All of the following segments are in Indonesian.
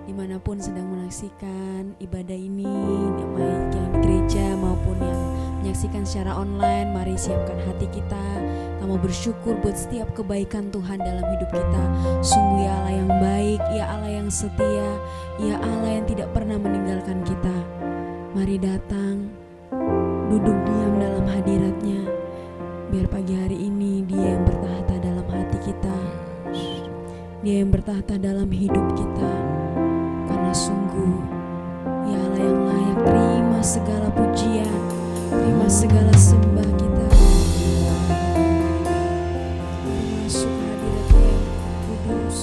dimanapun sedang menyaksikan ibadah ini, baik yang di gereja maupun yang menyaksikan secara online. Mari siapkan hati kita mau bersyukur buat setiap kebaikan Tuhan dalam hidup kita. Sungguh ya Allah yang baik, ya Allah yang setia, ya Allah yang tidak pernah meninggalkan kita. Mari datang, duduk diam dalam hadirat-Nya, biar pagi hari ini Dia yang bertahta dalam hati kita, Dia yang bertahta dalam hidup kita. Karena sungguh ya Allah yang layak terima segala pujian, terima segala sembah kita. Masuk hadirat-Nya yang kudus.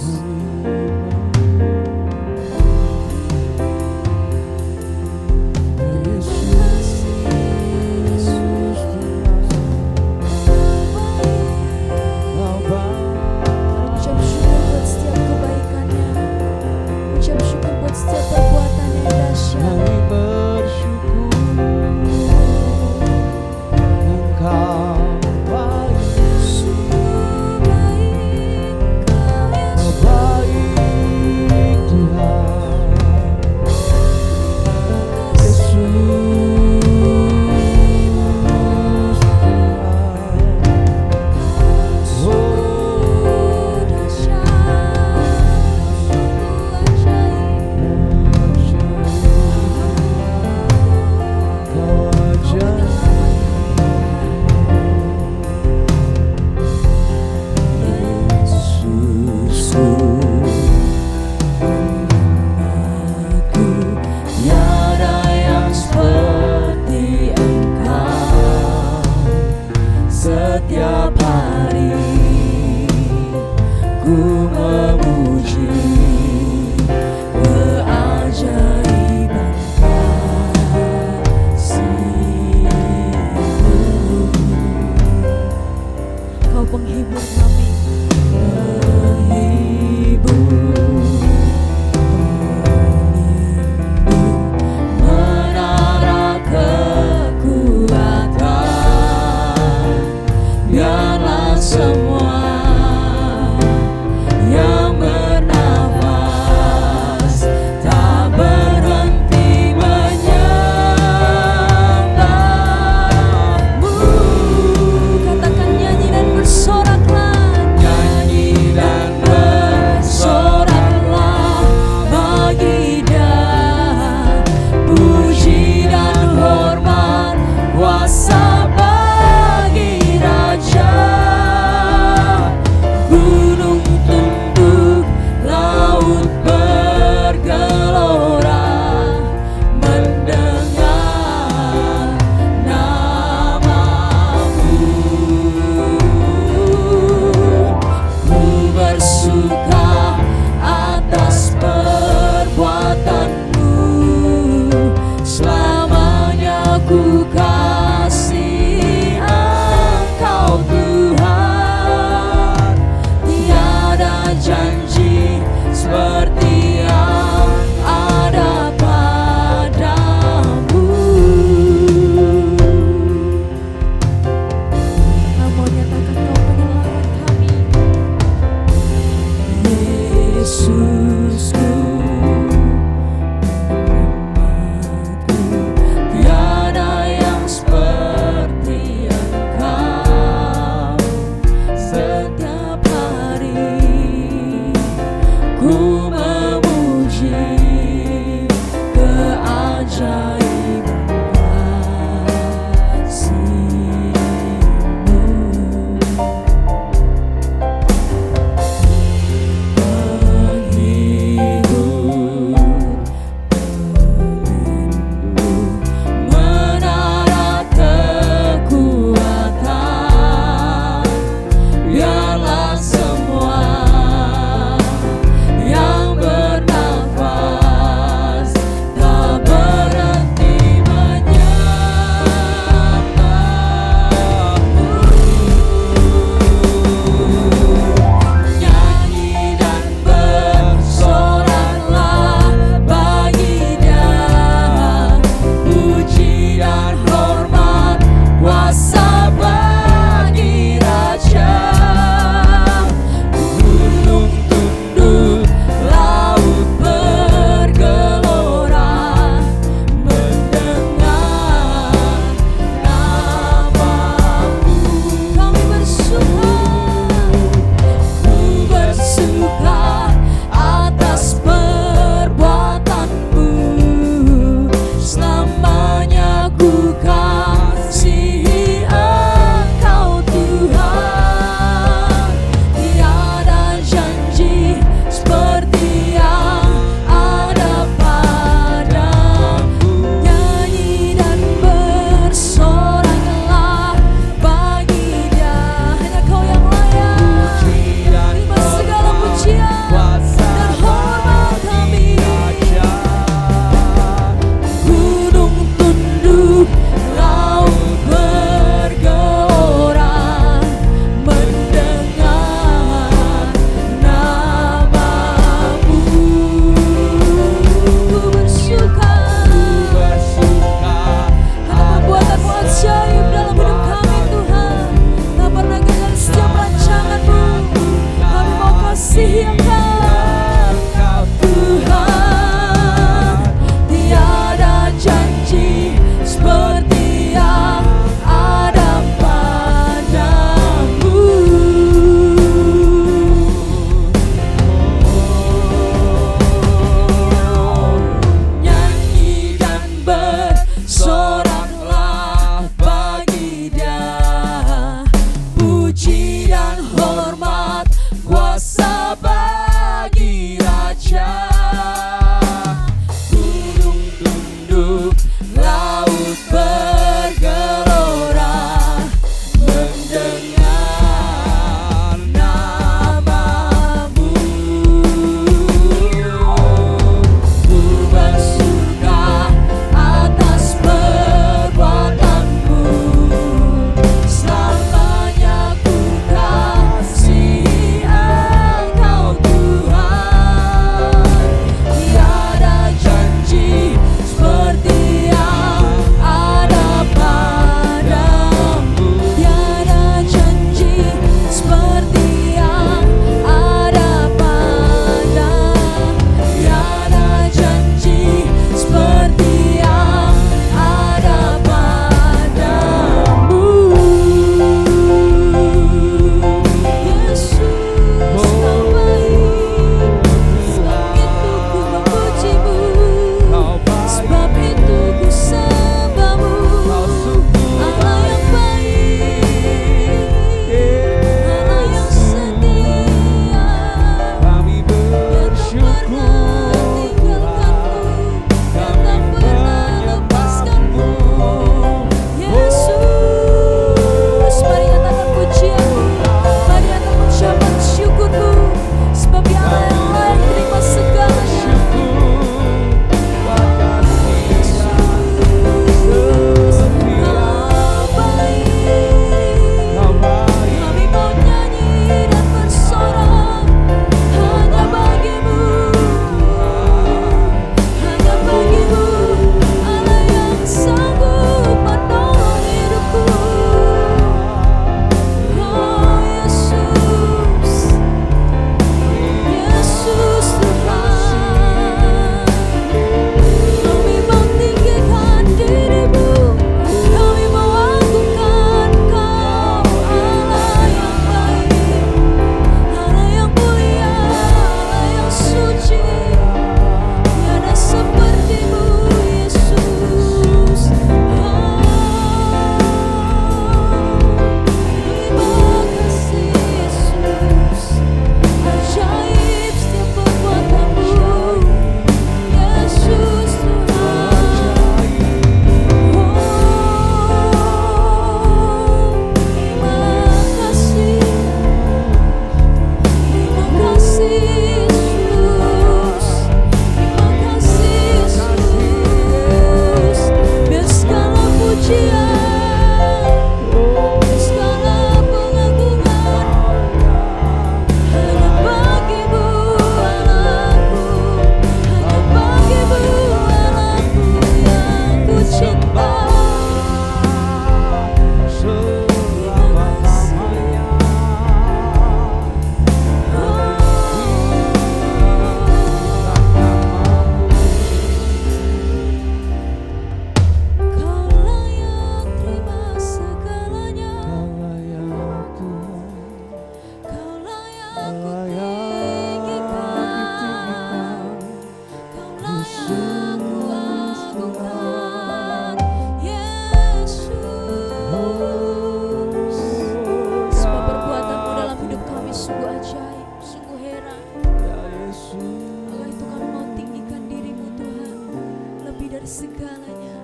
segalanya.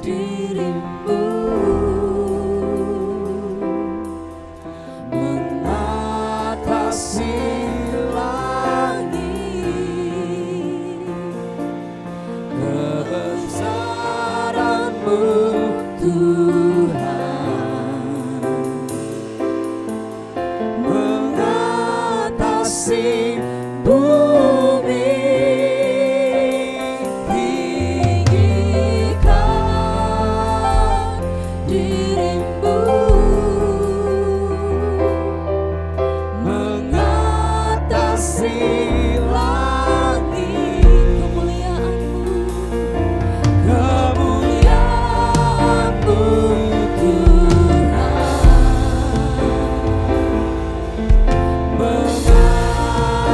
Dirimu mengatasi langit, kebesaran-Mu Tuhan mengatasi bumi. Tinggikan dirimu mengatasi langit, kemuliaan-Mu, kemuliaan-Mu Tuhan mengatasi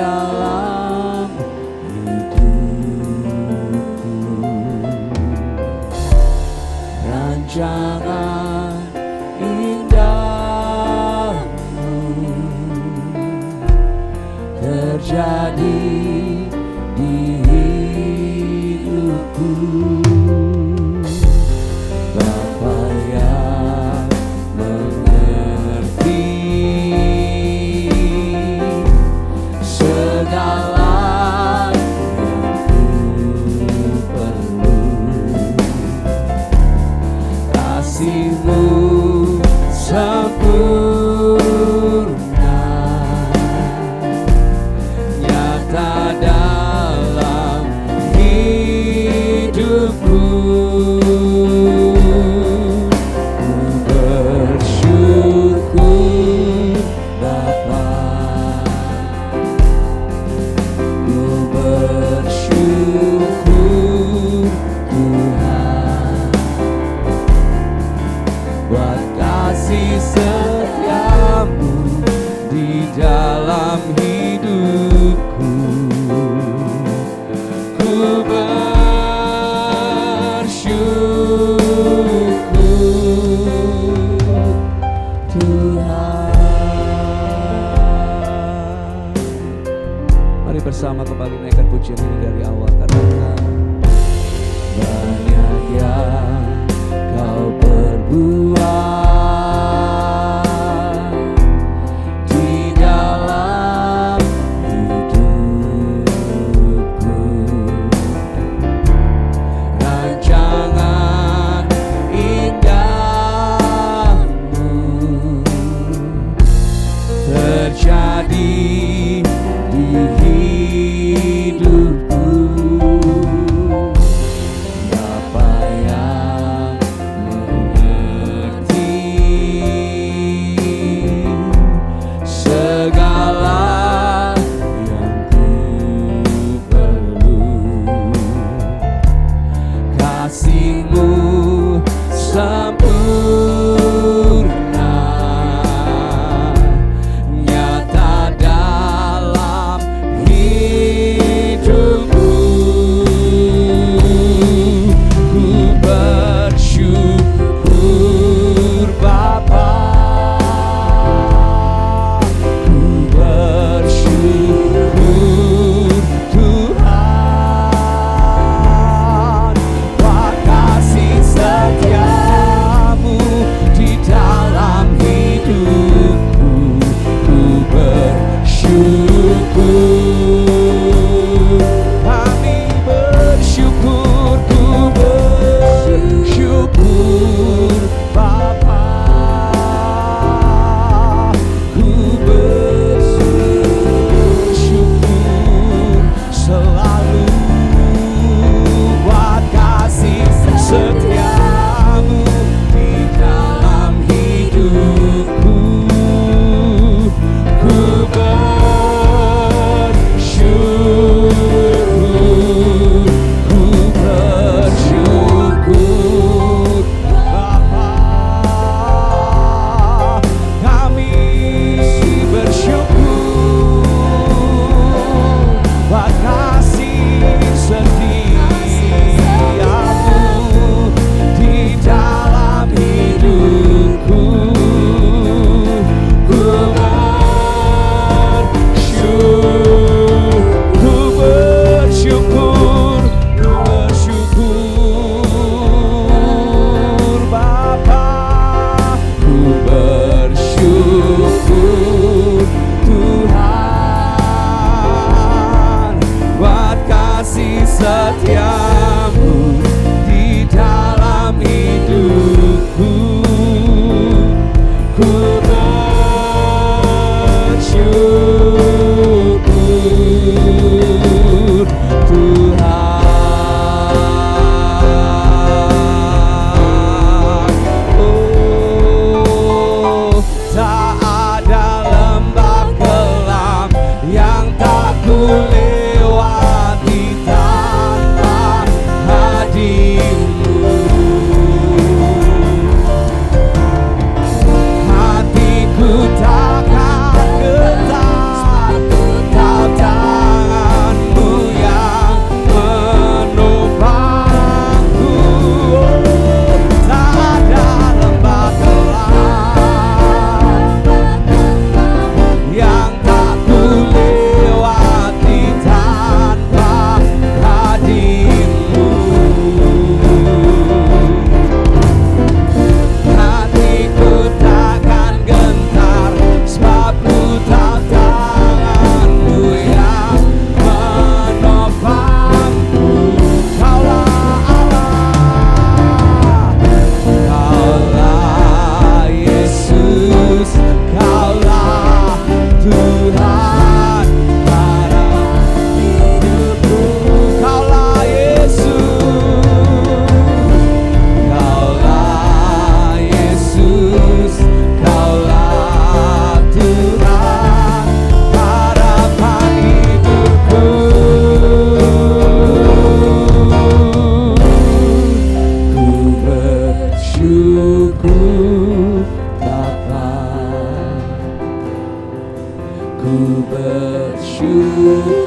dalam hidupku. Rancangan indahmu terjadi di hidupku. Bapa yang mengerti segala yang ku perlu, kasih-Mu sempurna nyata dalam hidupku. Ku bersyukur Bapa, ku bersyukur Tuhan buat kasih setiamu di dalam hidupku. Ku bersyukur Tuhan. Mari bersama kembali naikkan pujian ini dari awal, karena banyak yang Kau perbuat di dalam hidupku. Rancangan indahmu terjadi di hidupku. Bapa yang mengerti segala yang ku perlu, kasih-Mu sempurna nyata dalam hidupku. Ku bersyukur Bapa, ku bersyukur Tuhan buat kasih setiamu di dalam hidupku. Ku bersyukur, kami bersyukur, ku bersyukur Bapa, ku bersyukur selalu buat kasih setiamu di dalam hidupku. Ku bersyukur, ku bersyukur Bapa, kami bersyukur buat kasih setiamu di dalam hidupku. Ku bersyukur Bapa, ku bersyukur Tuhan buat kasih setiamu di dalam hidupku. Ku bersyukur Tuhan. Oh, tak ada lembah kelam yang tak ku lewati tanpa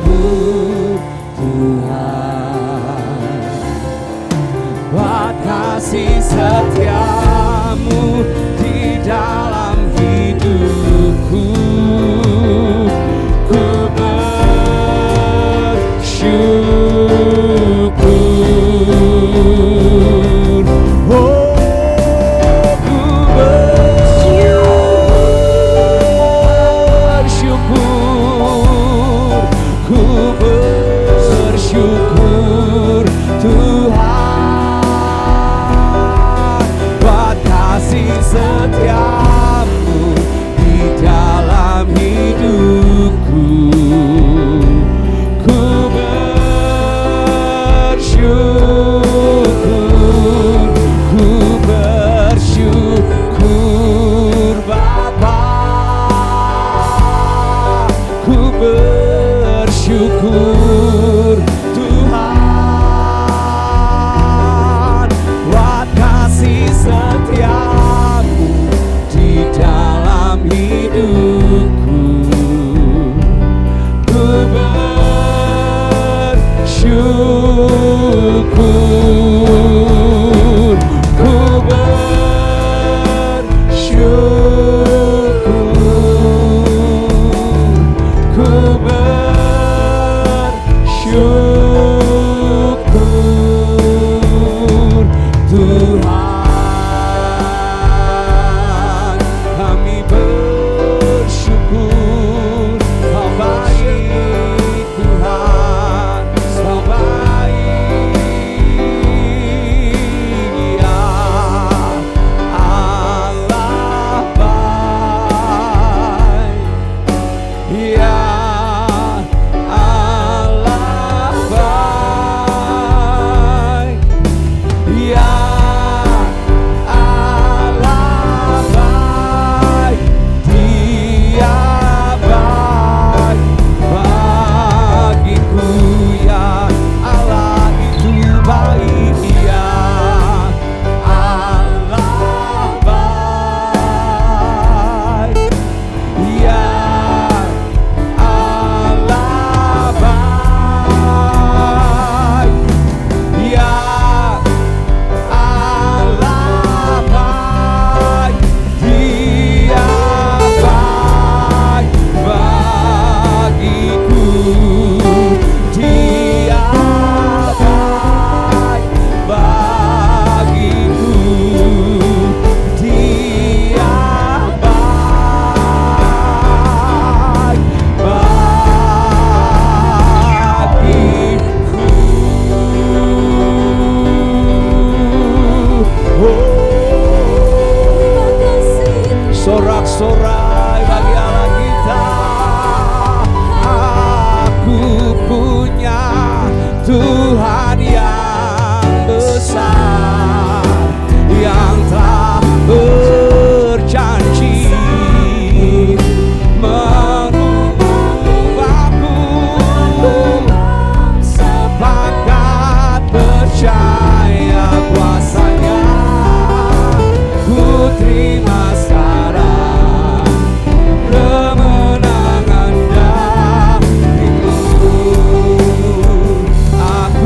bersyukur Tuhan, buat kasih setiamu di dalam hidupku. Ku bersyukur, oh ku bersyukur, ku bersyukur Tuhan, buat kasih setiamu di dalam hidupku. Ku bersyukur, ku bersyukur Bapa, ku bersyukur Tuhan, buat kasih setiamu di dalam hidupku. Ku bersyukur, ku bersyukur, ku bersyukur Tuhan, kami bersyukur Kau baik Tuhan, Kau baik ya Allah, baik ya Allah, baik ya Allah, baik Dia baik bagiku ya Allah, itu baik ya Allah, baik ya Allah, baik ya Allah, baik Dia baik bagiku, Dia baik bagiku, Dia baik bagiku. Sorak-sorai bagi Allah kita. Aku punya Tuhan yang besar, yang telah berjanji mengubahku, sepakat percaya kuasanya. Ku terima sekarang kemenangan darimu. Aku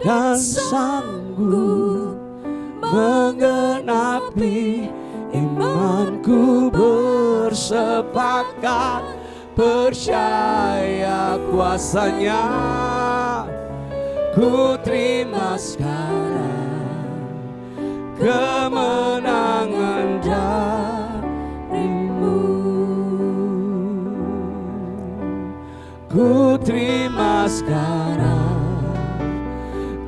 dan sanggup menggenapi imanku, bersepakat percaya kuasanya. Ku terima sekarang kemenangan darimu. Ku terima sekarang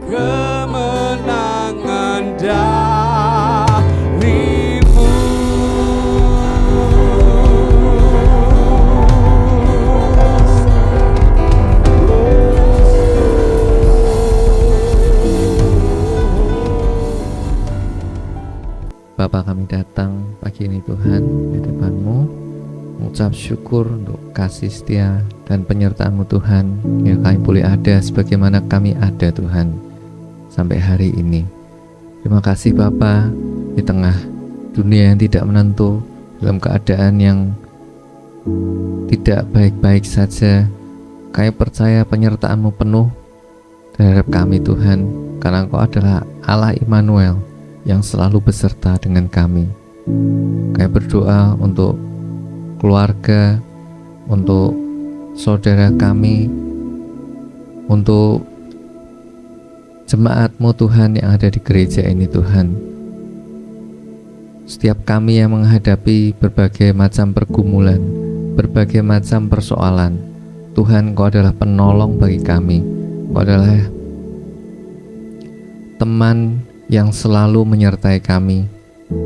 kemenangan darimu. Bapa, kami datang pagi ini Tuhan di depan-Mu, mengucap syukur untuk kasih setia dan penyertaan-Mu Tuhan, yang kami boleh ada sebagaimana kami ada Tuhan sampai hari ini. Terima kasih Bapa, di tengah dunia yang tidak menentu, dalam keadaan yang tidak baik-baik saja, kami percaya penyertaan-Mu penuh terhadap kami Tuhan, karena Engkau adalah Allah Immanuel yang selalu beserta dengan kami. Kami berdoa untuk keluarga, untuk saudara kami, untuk jemaat-Mu Tuhan yang ada di gereja ini Tuhan. Setiap kami yang menghadapi berbagai macam pergumulan, berbagai macam persoalan, Tuhan, Engkau adalah penolong bagi kami. Engkau adalah teman yang selalu menyertai kami,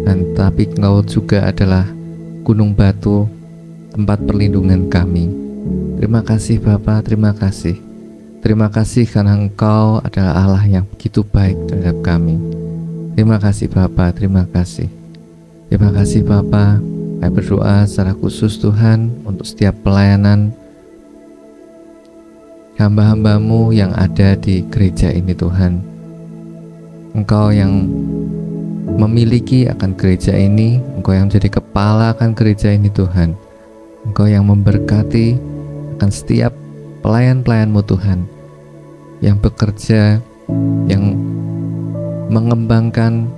dan tapi Engkau juga adalah gunung batu, tempat perlindungan kami. Terima kasih Bapa, terima kasih. Terima kasih karena Engkau adalah Allah yang begitu baik terhadap kami. Terima kasih Bapa, terima kasih. Terima kasih Bapa. Kami berdoa secara khusus Tuhan untuk setiap pelayanan hamba-hamba-Mu yang ada di gereja ini Tuhan. Engkau yang memiliki akan gereja ini, Engkau yang menjadi kepala akan gereja ini Tuhan. Engkau yang memberkati akan setiap pelayan-pelayan-Mu Tuhan, yang bekerja, yang mengembangkan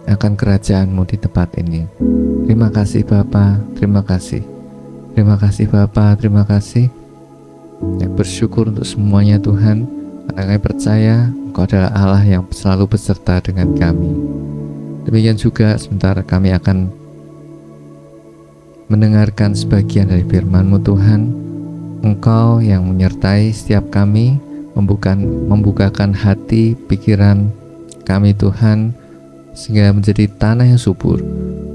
akan kerajaan-Mu di tempat ini. Terima kasih Bapa, terima kasih. Terima kasih Bapa, terima kasih. Yang bersyukur untuk semuanya Tuhan, karena kami percaya Engkau adalah Allah yang selalu beserta dengan kami. Demikian juga sebentar kami akan mendengarkan sebagian dari firman-Mu Tuhan. Engkau yang menyertai setiap kami, membukakan hati, pikiran kami Tuhan, sehingga menjadi tanah yang subur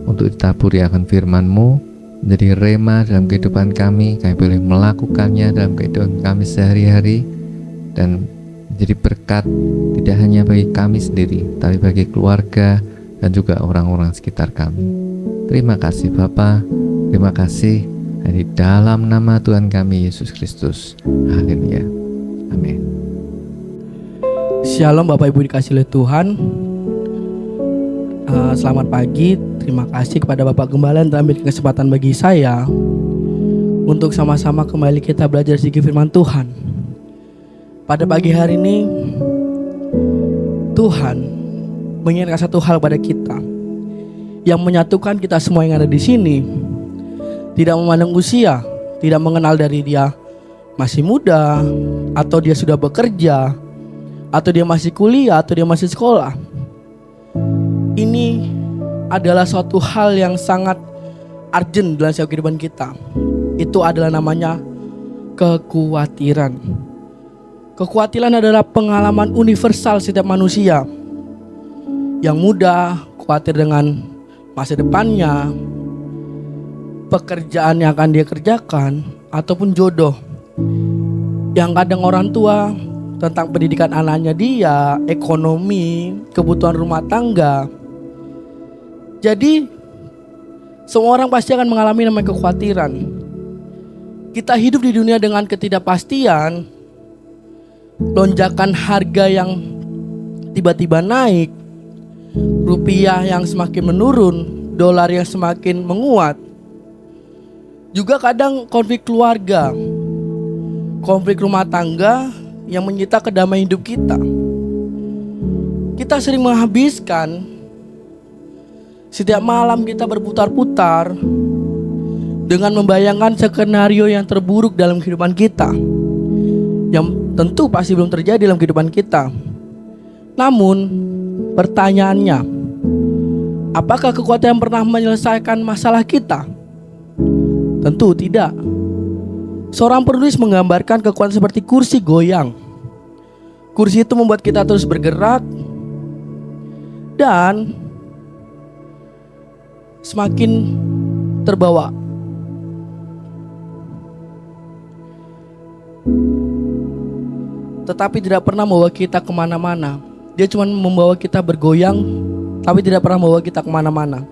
untuk ditaburi akan firman-Mu, menjadi rema dalam kehidupan kami boleh melakukannya dalam kehidupan kami sehari-hari, dan menjadi berkat tidak hanya bagi kami sendiri, tapi bagi keluarga dan juga orang-orang sekitar kami. Terima kasih Bapa, terima kasih di dalam nama Tuhan kami Yesus Kristus. Haleluya. Amin. Shalom Bapak Ibu dikasih oleh Tuhan. Selamat pagi. Terima kasih kepada Bapak Gembala yang telah memberikan kesempatan bagi saya untuk sama-sama kembali kita belajar sedikit firman Tuhan. Pada pagi hari ini Tuhan mengingatkan satu hal pada kita yang menyatukan kita semua yang ada di sini, tidak memandang usia, tidak mengenal dari dia masih muda atau dia sudah bekerja atau dia masih kuliah atau dia masih sekolah. Ini adalah suatu hal yang sangat urgent dalam setiap kehidupan kita. Itu adalah namanya kekhawatiran. Kekhawatiran adalah pengalaman universal setiap manusia. Yang muda khawatir dengan masa depannya, pekerjaan yang akan dia kerjakan, ataupun jodoh. Yang kadang orang tua tentang pendidikan anaknya dia, ekonomi, kebutuhan rumah tangga. Jadi semua orang pasti akan mengalami namanya kekhawatiran. Kita hidup di dunia dengan ketidakpastian, lonjakan harga yang tiba-tiba naik, rupiah yang semakin menurun, dolar yang semakin menguat. Juga kadang konflik keluarga, konflik rumah tangga yang menyita kedamaian hidup kita. Kita sering menghabiskan setiap malam kita berputar-putar dengan membayangkan skenario yang terburuk dalam kehidupan kita, yang tentu pasti belum terjadi dalam kehidupan kita. Namun pertanyaannya, apakah kekuatan pernah menyelesaikan masalah kita? Tentu tidak. Seorang penulis menggambarkan kekuatan seperti kursi goyang. Kursi itu membuat kita terus bergerak dan semakin terbawa. Tetapi tidak pernah membawa kita kemana-mana. Dia cuma membawa kita bergoyang, tapi tidak pernah membawa kita kemana-mana.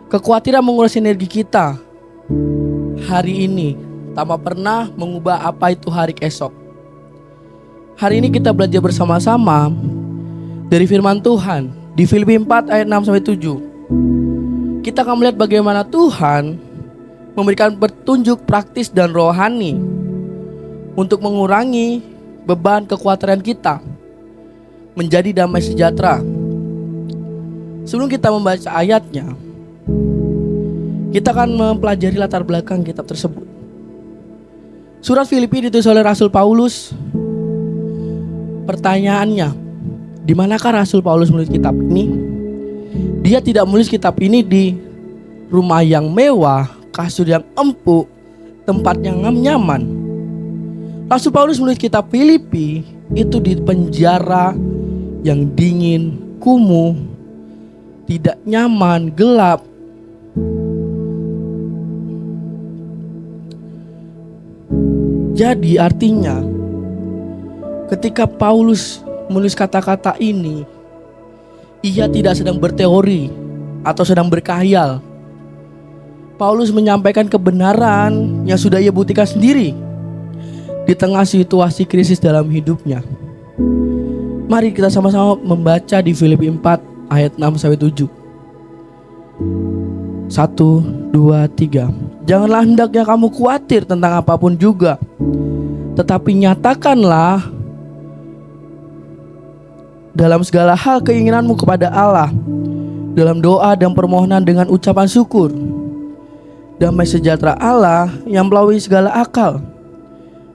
Kekhawatiran menguras energi kita hari ini, tanpa pernah mengubah apa itu hari esok. Hari ini kita belajar bersama-sama dari firman Tuhan di Filipi 4 ayat 6-7. Kita akan melihat bagaimana Tuhan memberikan petunjuk praktis dan rohani untuk mengurangi beban kekhawatiran kita menjadi damai sejahtera. Sebelum kita membaca ayatnya, kita akan mempelajari latar belakang kitab tersebut. Surat Filipi ditulis oleh Rasul Paulus. Pertanyaannya, di manakah Rasul Paulus menulis kitab ini? Dia tidak menulis kitab ini di rumah yang mewah, kasur yang empuk, tempat yang nyaman. Rasul Paulus menulis kitab Filipi itu di penjara yang dingin, kumuh, tidak nyaman, gelap. Jadi artinya ketika Paulus menulis kata-kata ini, ia tidak sedang berteori atau sedang berkhayal. Paulus menyampaikan kebenaran yang sudah ia buktikan sendiri di tengah situasi krisis dalam hidupnya. Mari kita sama-sama membaca di Filipi 4 ayat 6-7. 1, 2, 3. Janganlah hendaknya kamu khawatir tentang apapun juga, tetapi nyatakanlah dalam segala hal keinginanmu kepada Allah dalam doa dan permohonan dengan ucapan syukur. Damai sejahtera Allah yang melampaui segala akal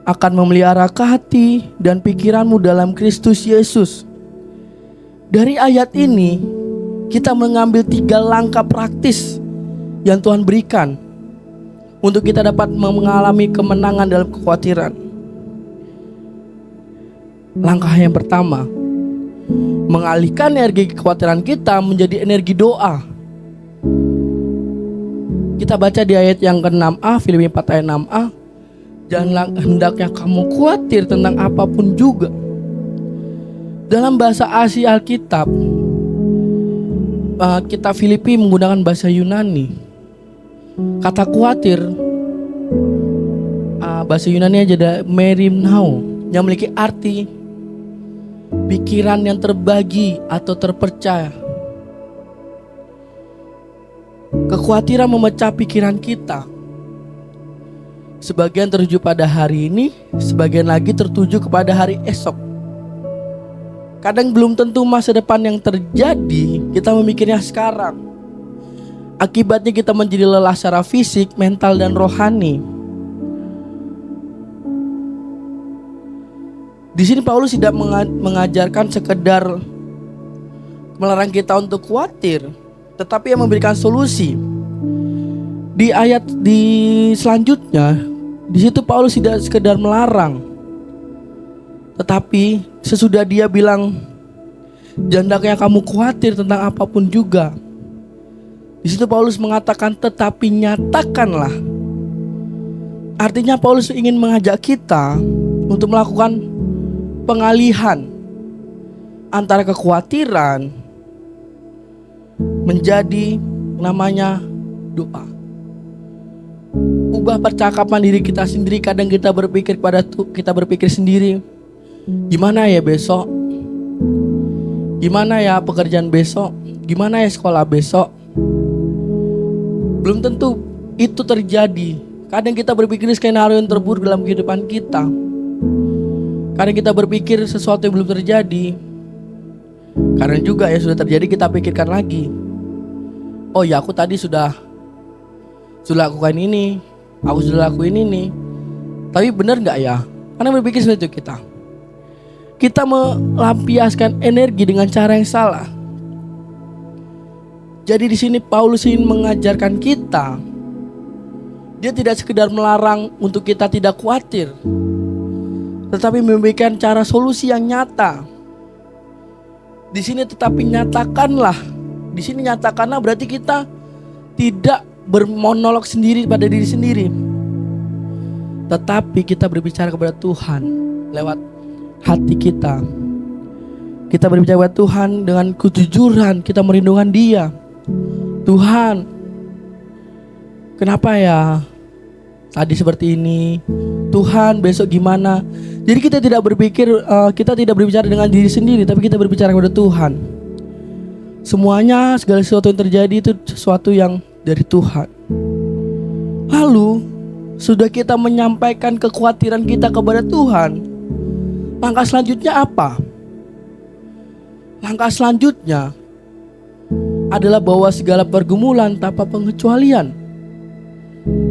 akan memelihara hati dan pikiranmu dalam Kristus Yesus. Dari ayat ini kita mengambil 3 langkah praktis yang Tuhan berikan untuk kita dapat mengalami kemenangan dalam kekhawatiran. Langkah yang pertama, mengalihkan energi kekhawatiran kita menjadi energi doa. Kita baca di ayat yang ke-6a, Filipi 4 ayat 6a. Janganlah hendaknya kamu khawatir tentang apapun juga. Dalam bahasa Asia Alkitab, kitab Filipi menggunakan bahasa Yunani. Kata khawatir, bahasa Yunani ada merimnao, yang memiliki arti pikiran yang terbagi atau terpercaya. Kekhawatiran memecah pikiran kita. Sebagian tertuju pada hari ini, sebagian lagi tertuju kepada hari esok. Kadang belum tentu masa depan yang terjadi, kita memikirnya sekarang. Akibatnya kita menjadi lelah secara fisik, mental, dan rohani. Di sini Paulus tidak mengajarkan sekedar melarang kita untuk khawatir, tetapi yang memberikan solusi. Di ayat selanjutnya, di situ Paulus tidak sekedar melarang, tetapi sesudah dia bilang, "Hendaknya kamu khawatir tentang apapun juga." Di situ Paulus mengatakan, "Tetapi nyatakanlah." Artinya Paulus ingin mengajak kita untuk melakukan pengalihan antara kekhawatiran menjadi namanya doa. Ubah percakapan diri kita sendiri. Kadang kita berpikir sendiri, gimana ya besok? Gimana ya pekerjaan besok? Gimana ya sekolah besok? Belum tentu itu terjadi. Kadang kita berpikir skenario yang terburuk dalam kehidupan kita. Kadang kita berpikir sesuatu yang belum terjadi, kadang juga yang sudah terjadi kita pikirkan lagi. Oh ya, aku tadi sudah lakukan ini, aku sudah lakuin ini. Tapi benar nggak ya? Karena berpikir seperti itu kita melampiaskan energi dengan cara yang salah. Jadi di sini Paulus ingin mengajarkan kita, dia tidak sekedar melarang untuk kita tidak khawatir, tetapi memberikan cara solusi yang nyata. Di sini tetapi nyatakanlah. Di sini nyatakanlah berarti kita tidak bermonolog sendiri pada diri sendiri, tetapi kita berbicara kepada Tuhan lewat hati kita. Kita berbicara kepada Tuhan dengan kejujuran, kita merindukan Dia. Tuhan, kenapa ya tadi seperti ini? Tuhan, besok gimana? Jadi kita tidak berpikir, kita tidak berbicara dengan diri sendiri, tapi kita berbicara kepada Tuhan. Semuanya, segala sesuatu yang terjadi itu sesuatu yang dari Tuhan. Lalu, sudah kita menyampaikan kekhawatiran kita kepada Tuhan, langkah selanjutnya apa? Langkah selanjutnya adalah bahwa segala pergumulan tanpa pengecualian.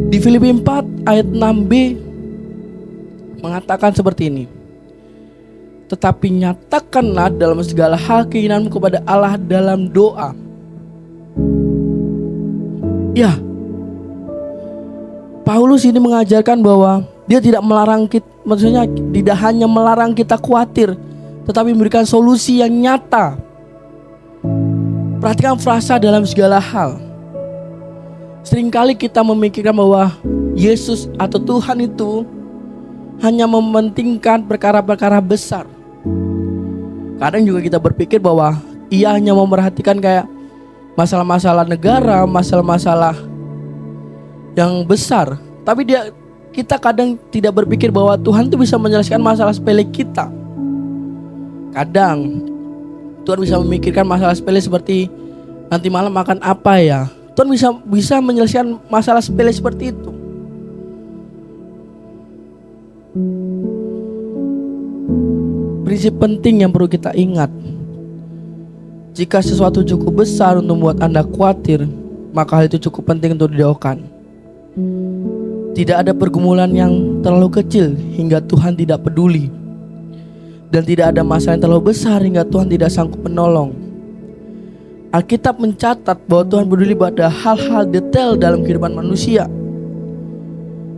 Di Filipi 4 ayat 6b mengatakan seperti ini. Tetapi nyatakanlah dalam segala hal keinginanmu kepada Allah dalam doa. Ya, Paulus ini mengajarkan bahwa dia tidak melarang kita, maksudnya tidak hanya melarang kita khawatir, tetapi memberikan solusi yang nyata. Perhatikan frasa dalam segala hal. Seringkali kita memikirkan bahwa Yesus atau Tuhan itu hanya mementingkan perkara-perkara besar. Kadang juga kita berpikir bahwa Ia hanya memperhatikan kayak masalah-masalah negara, masalah-masalah yang besar. Tapi kita kadang tidak berpikir bahwa Tuhan itu bisa menyelesaikan masalah sepele kita. Kadang Tuhan bisa memikirkan masalah sepele seperti nanti malam makan apa ya. Tuhan bisa menyelesaikan masalah sepele seperti itu. Prinsip penting yang perlu kita ingat, jika sesuatu cukup besar untuk membuat Anda khawatir, maka hal itu cukup penting untuk didoakan. Tidak ada pergumulan yang terlalu kecil hingga Tuhan tidak peduli, dan tidak ada masalah yang terlalu besar hingga Tuhan tidak sanggup menolong. Alkitab mencatat bahwa Tuhan peduli pada hal-hal detail dalam kehidupan manusia.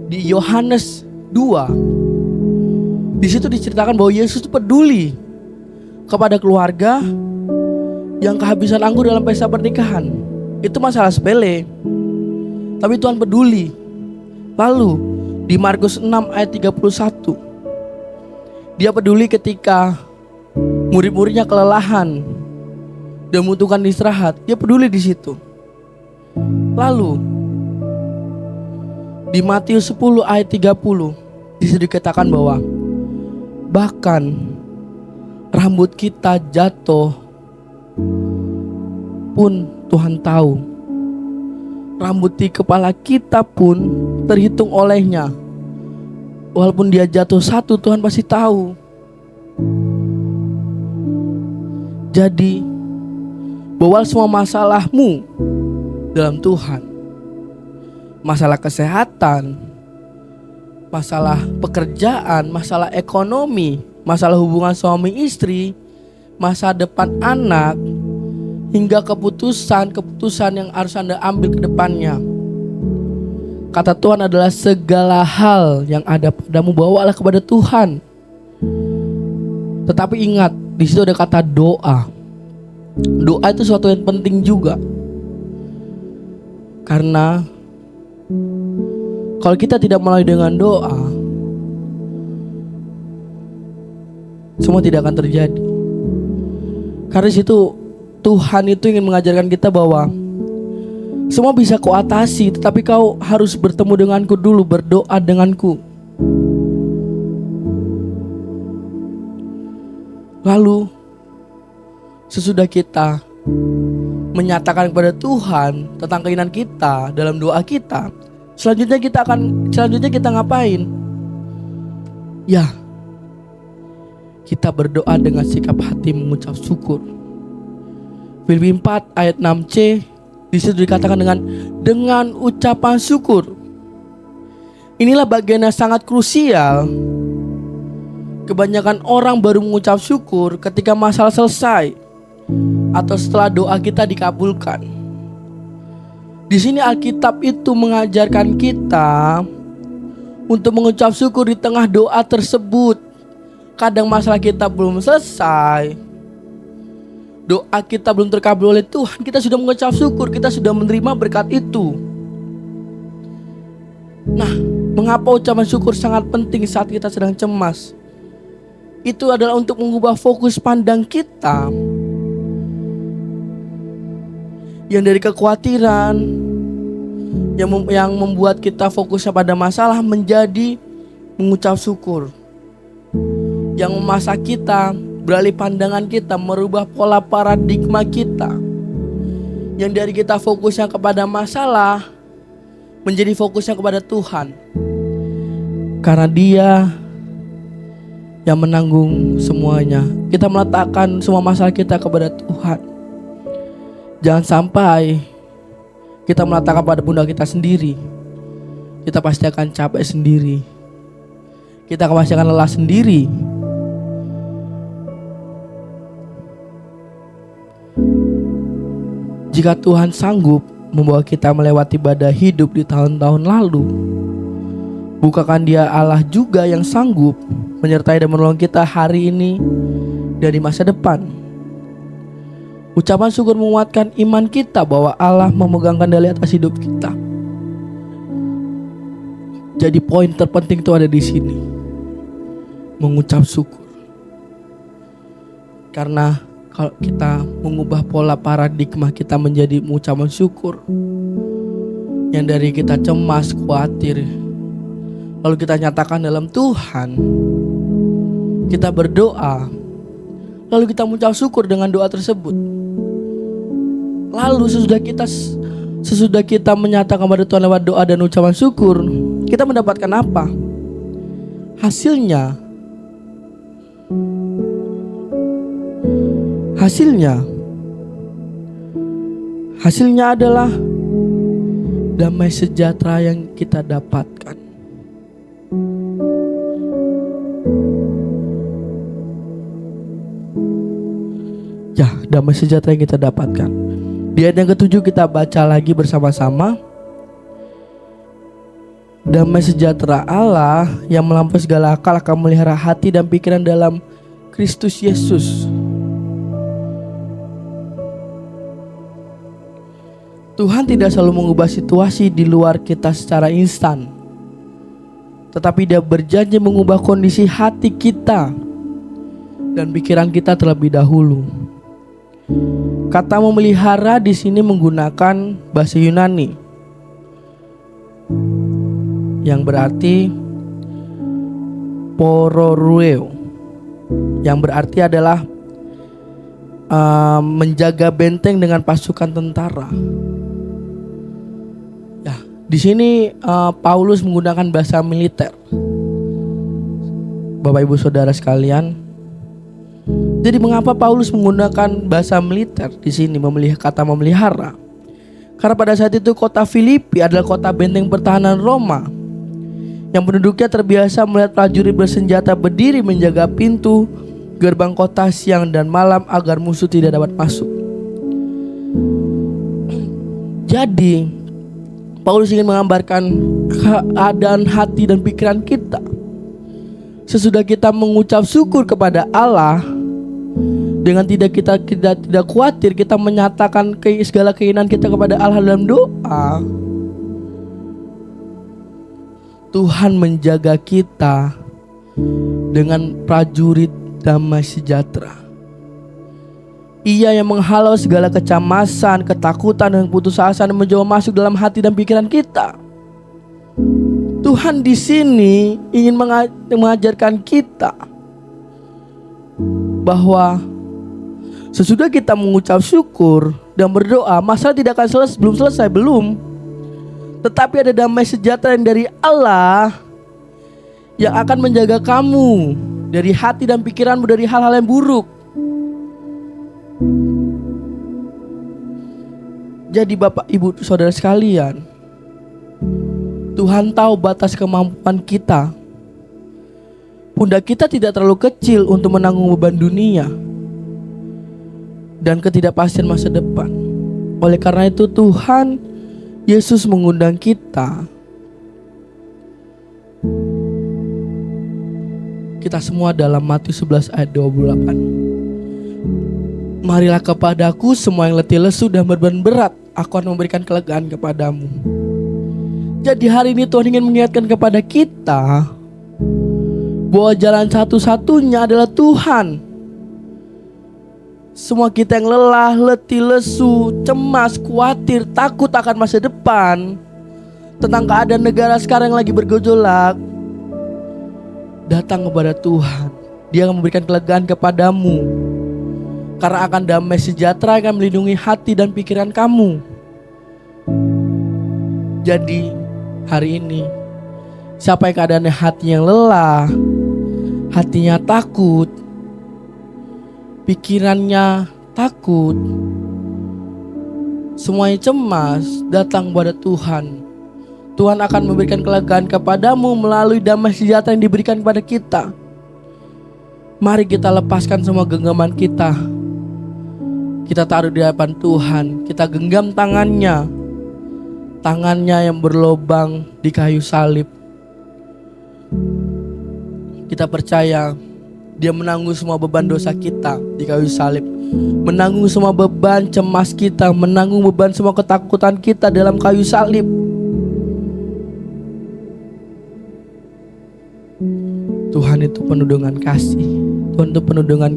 Di Yohanes 2, di situ diceritakan bahwa Yesus itu peduli kepada keluarga yang kehabisan anggur dalam pesta pernikahan. Itu masalah sepele, tapi Tuhan peduli. Lalu di Markus 6 ayat 31, Dia peduli ketika murid-muridnya kelelahan dan membutuhkan istirahat. Dia peduli di situ. Lalu di Matius 10 ayat 30, di situ dikatakan bahwa bahkan rambut kita jatuh pun Tuhan tahu. Rambut di kepala kita pun terhitung olehnya. Walaupun dia jatuh satu, Tuhan pasti tahu. Jadi bawa semua masalahmu dalam Tuhan. Masalah kesehatan, masalah pekerjaan, masalah ekonomi, masalah hubungan suami istri, masa depan anak, hingga keputusan yang harus Anda ambil ke depannya. Kata Tuhan adalah segala hal yang ada padamu bawalah kepada Tuhan. Tetapi ingat, di situ ada kata doa. Doa itu sesuatu yang penting juga. Karena kalau kita tidak mulai dengan doa, semua tidak akan terjadi. Karena situ Tuhan itu ingin mengajarkan kita bahwa semua bisa kau atasi, tetapi kau harus bertemu denganku dulu, berdoa denganku. Lalu sesudah kita menyatakan kepada Tuhan tentang keinginan kita dalam doa kita, selanjutnya kita ngapain? Ya, kita berdoa dengan sikap hati mengucap syukur. Filipi 4 ayat 6c di situ dikatakan dengan ucapan syukur. Inilah bagian yang sangat krusial. Kebanyakan orang baru mengucap syukur ketika masalah selesai atau setelah doa kita dikabulkan. Di sini Alkitab itu mengajarkan kita untuk mengucap syukur di tengah doa tersebut. Kadang masalah kita belum selesai, doa kita belum terkabul oleh Tuhan, kita sudah mengucap syukur, kita sudah menerima berkat itu. Nah, mengapa ucapan syukur sangat penting saat kita sedang cemas? Itu adalah untuk mengubah fokus pandang kita yang dari kekhawatiran yang membuat kita fokusnya pada masalah menjadi mengucap syukur. Yang memasak kita beralih pandangan kita, merubah pola paradigma kita. Yang dari kita fokusnya kepada masalah menjadi fokusnya kepada Tuhan. Karena Dia yang menanggung semuanya. Kita meletakkan semua masalah kita kepada Tuhan. Jangan sampai kita meletakkan pada pundak kita sendiri. Kita pasti akan capek sendiri. Kita pasti akan lelah sendiri. Jika Tuhan sanggup membawa kita melewati badai hidup di tahun-tahun lalu, bukankah Dia Allah juga yang sanggup menyertai dan menolong kita hari ini dan di masa depan? Ucapan syukur menguatkan iman kita bahwa Allah memegang kendali atas hidup kita. Jadi poin terpenting itu ada di sini. Mengucap syukur. Karena kalau kita mengubah pola paradigma kita menjadi mengucapkan syukur, yang dari kita cemas, khawatir, lalu kita nyatakan dalam Tuhan, kita berdoa, lalu kita mengucap syukur dengan doa tersebut. Lalu sesudah kita menyatakan kepada Tuhan lewat doa dan ucapan syukur, kita mendapatkan apa? Hasilnya adalah damai sejahtera yang kita dapatkan. Ya, damai sejahtera yang kita dapatkan. Di ayat yang ke-7 kita baca lagi bersama-sama. Damai sejahtera Allah yang melampaui segala akal akan memelihara hati dan pikiran dalam Kristus Yesus. Tuhan tidak selalu mengubah situasi di luar kita secara instan, tetapi Dia berjanji mengubah kondisi hati kita dan pikiran kita terlebih dahulu. Kata memelihara di sini menggunakan bahasa Yunani yang berarti pororueo, yang berarti adalah menjaga benteng dengan pasukan tentara. Ya, di sini Paulus menggunakan bahasa militer. Bapak Ibu Saudara sekalian, jadi mengapa Paulus menggunakan bahasa militer di sini, kata memelihara? Karena pada saat itu kota Filipi adalah kota benteng pertahanan Roma, yang penduduknya terbiasa melihat prajurit bersenjata berdiri menjaga pintu gerbang kota siang dan malam agar musuh tidak dapat masuk. Jadi Paulus ingin menggambarkan keadaan hati dan pikiran kita sesudah kita mengucap syukur kepada Allah. Dengan tidak khawatir, kita menyatakan segala keinginan kita kepada Allah dalam doa. Tuhan menjaga kita dengan prajurit damai sejahtera. Ia yang menghalau segala kecemasan, ketakutan, dan putusasaan yang mencoba masuk dalam hati dan pikiran kita. Tuhan di sini ingin mengajarkan kita bahwa sesudah kita mengucap syukur dan berdoa, masalah tidak akan belum selesai. Tetapi ada damai sejahtera yang dari Allah yang akan menjaga kamu dari hati dan pikiranmu dari hal-hal yang buruk. Jadi Bapak, Ibu, Saudara sekalian, Tuhan tahu batas kemampuan kita. Pundak kita tidak terlalu kecil untuk menanggung beban dunia dan ketidakpastian masa depan. Oleh karena itu Tuhan Yesus mengundang kita semua dalam Matius 11 ayat 28. Marilah kepadaku semua yang letih lesu dan beban berat, aku akan memberikan kelegaan kepadamu. Jadi hari ini Tuhan ingin mengingatkan kepada kita bahwa jalan satu-satunya adalah Tuhan. Semua kita yang lelah, letih, lesu, cemas, khawatir, takut akan masa depan, tentang keadaan negara sekarang yang lagi bergejolak, datang kepada Tuhan. Dia akan memberikan kelegaan kepadamu, karena akan damai sejahtera akan melindungi hati dan pikiran kamu. Jadi hari ini, siapa yang keadaannya hatinya yang lelah, hatinya takut, pikirannya takut, semuanya cemas, datang kepada Tuhan. Tuhan akan memberikan kelegaan kepadamu melalui damai sejahtera yang diberikan kepada kita. Mari kita lepaskan semua genggaman kita. Kita taruh di hadapan Tuhan. Kita genggam tangannya. Tangannya yang berlobang di kayu salib. Kita percaya Dia menanggung semua beban dosa kita di kayu salib. Menanggung semua beban cemas kita. Menanggung beban semua ketakutan kita dalam kayu salib. Tuhan itu penuh dengan kasih. Tuhan itu penuh dengan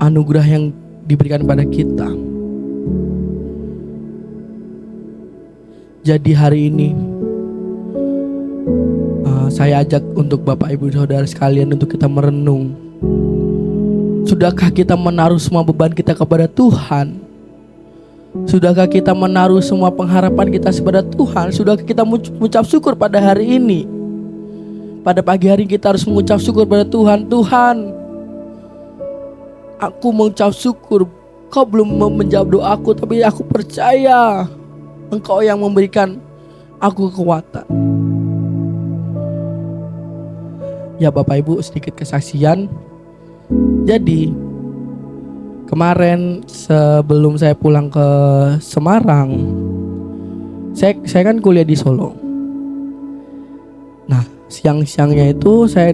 anugerah yang diberikan pada kita. Jadi hari ini saya ajak untuk Bapak Ibu Saudara sekalian untuk kita merenung. Sudahkah kita menaruh semua beban kita kepada Tuhan? Sudahkah kita menaruh semua pengharapan kita kepada Tuhan? Sudahkah kita mengucap syukur pada hari ini? Pada pagi hari kita harus mengucap syukur pada Tuhan. Tuhan, aku mengucap syukur. Kau belum menjawab doaku, tapi aku percaya Engkau yang memberikan aku kekuatan. Ya Bapak Ibu, sedikit kesaksian. Jadi kemarin sebelum saya pulang ke Semarang, saya kan kuliah di Solo. Nah, siang-siangnya itu saya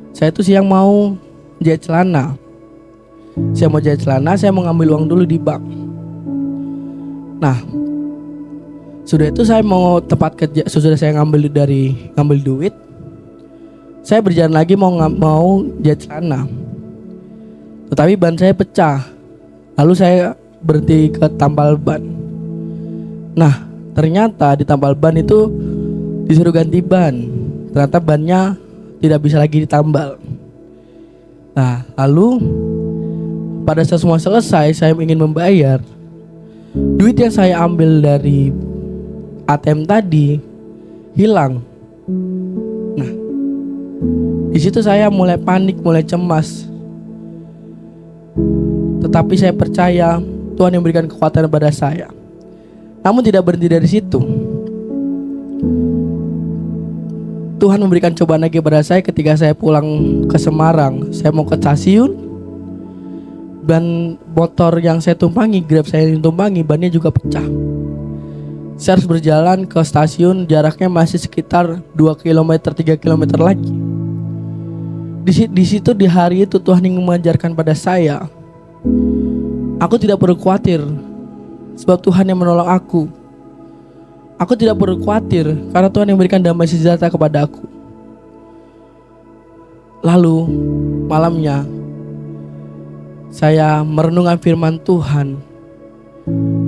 itu siang mau jahit celana. Saya mau jahit celana, saya mau ngambil uang dulu di bank. Nah, sudah itu saya mau tepat kerja, sudah saya ngambil duit. Saya berjalan lagi mau jahit celana. Tetapi ban saya pecah. Lalu saya berhenti ke tambal ban. Nah, ternyata di tambal ban itu disuruh ganti ban. Ternyata bannya tidak bisa lagi ditambal. Nah, lalu pada saat semua selesai, saya ingin membayar. Duit yang saya ambil dari ATM tadi hilang. Nah, di situ saya mulai panik, mulai cemas. Tetapi saya percaya Tuhan yang memberikan kekuatan kepada saya. Namun tidak berhenti dari situ. Tuhan memberikan cobaan lagi kepada saya ketika saya pulang ke Semarang. Saya mau ke stasiun, ban motor yang saya tumpangi, Grab saya yang tumpangi, bannya juga pecah. Saya harus berjalan ke stasiun, jaraknya masih sekitar 2 km, 3 km lagi. Di situ di hari itu Tuhan ingin mengajarkan pada saya, aku tidak perlu khawatir, sebab Tuhan yang menolong aku. Aku tidak perlu khawatir karena Tuhan yang memberikan damai sejahtera kepada aku. Lalu malamnya saya merenungkan firman Tuhan.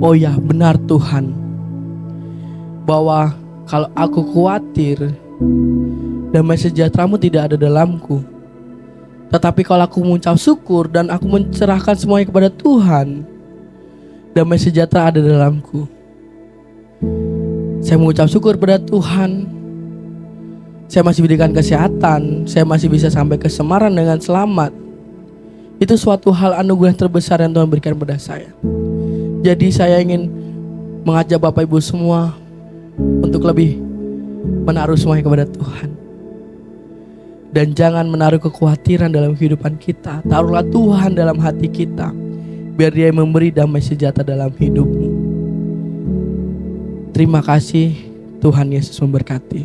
Oh ya, benar Tuhan, bahwa kalau aku khawatir, damai sejahtera-Mu tidak ada dalamku. Tetapi kalau aku mengucap syukur dan aku mencerahkan semuanya kepada Tuhan, damai sejahtera ada dalamku. Saya mengucap syukur pada Tuhan saya masih diberikan kesehatan, saya masih bisa sampai ke Semarang dengan selamat. Itu suatu hal anugerah terbesar yang Tuhan berikan pada saya. Jadi saya ingin mengajak Bapak Ibu semua untuk lebih menaruh semuanya kepada Tuhan. Dan jangan menaruh kekhawatiran dalam kehidupan kita. Taruhlah Tuhan dalam hati kita, biar Dia memberi damai sejahtera dalam hidupmu. Terima kasih, Tuhan Yesus memberkati.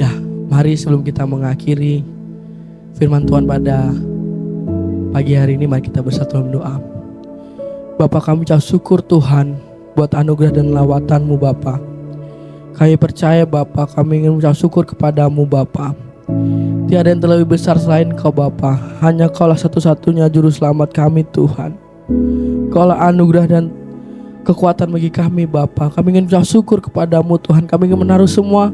Ya, mari sebelum kita mengakhiri firman Tuhan pada pagi hari ini, mari kita bersatu dalam doa. Bapa, kami ucap syukur Tuhan buat anugerah dan lawatan-Mu Bapa. Kami percaya Bapa, kami ingin mengucap syukur kepadamu Bapa. Tiada yang terlebih besar selain Kau Bapa. Hanya Kaulah satu-satunya juru selamat kami Tuhan. Kaulah anugerah dan kekuatan bagi kami Bapa. Kami ingin mengucap syukur kepadamu Tuhan. Kami ingin menaruh semua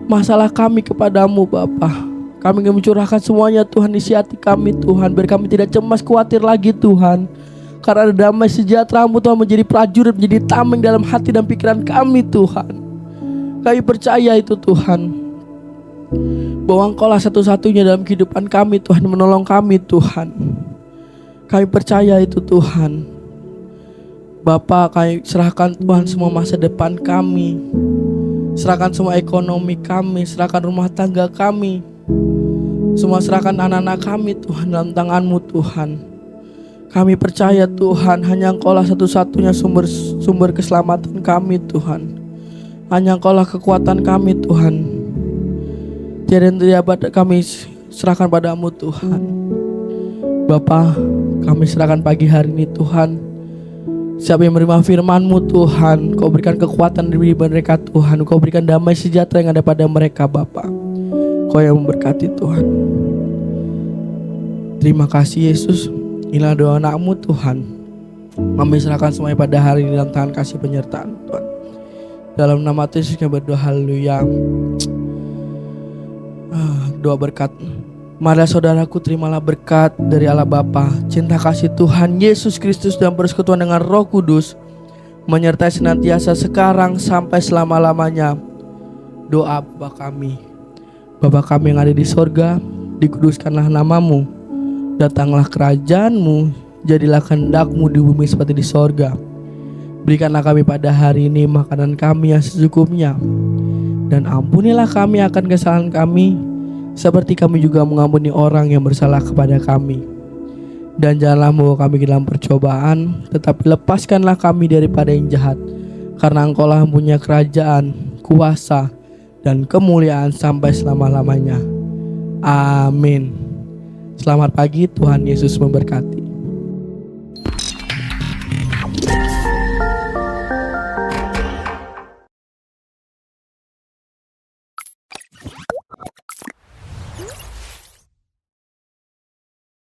masalah kami kepadamu Bapa. Kami ingin mencurahkan semuanya Tuhan isi hati kami Tuhan. Biar kami tidak cemas khawatir lagi Tuhan. Karena ada damai sejahtera-Mu Tuhan menjadi prajurit, menjadi tameng dalam hati dan pikiran kami Tuhan. Kami percaya itu Tuhan, bahwa Engkau-lah satu-satunya dalam kehidupan kami Tuhan, menolong kami Tuhan. Kami percaya itu Tuhan. Bapa, kami serahkan Tuhan semua masa depan kami. Serahkan semua ekonomi kami, serahkan rumah tangga kami. Semua serahkan anak-anak kami Tuhan dalam tangan-Mu Tuhan. Kami percaya Tuhan, hanya Engkau-lah satu-satunya sumber keselamatan kami Tuhan. Hanya Engkau-lah kekuatan kami Tuhan. Tiada yang dapat kami serahkan padamu Tuhan. Bapa, kami serahkan pagi hari ini Tuhan. Siapa yang menerima firman-Mu Tuhan, Kau berikan kekuatan di mereka Tuhan. Kau berikan damai sejahtera yang ada pada mereka Bapa. Kau yang memberkati Tuhan. Terima kasih Yesus. Inilah doa anak-Mu Tuhan. Kami serahkan semuanya pada hari ini dalam tangan kasih penyertaan Tuhan. Dalam nama Yesus kami berdoa, haleluya. Doa berkat. Mari saudaraku, terimalah berkat dari Allah Bapa, cinta kasih Tuhan Yesus Kristus dan persekutuan dengan Roh Kudus menyertai senantiasa sekarang sampai selama-lamanya. Doa Bapa kami. Bapa kami yang ada di sorga, dikuduskanlah nama-Mu. Datanglah kerajaan-Mu, jadilah kehendak-Mu di bumi seperti di sorga. Berikanlah kami pada hari ini makanan kami yang secukupnya. Dan ampunilah kami akan kesalahan kami, seperti kami juga mengampuni orang yang bersalah kepada kami. Dan janganlah membawa kami ke dalam percobaan, tetapi lepaskanlah kami daripada yang jahat. Karena Engkau-lah yang punya kerajaan, kuasa, dan kemuliaan sampai selama-lamanya. Amin. Selamat pagi, Tuhan Yesus memberkati.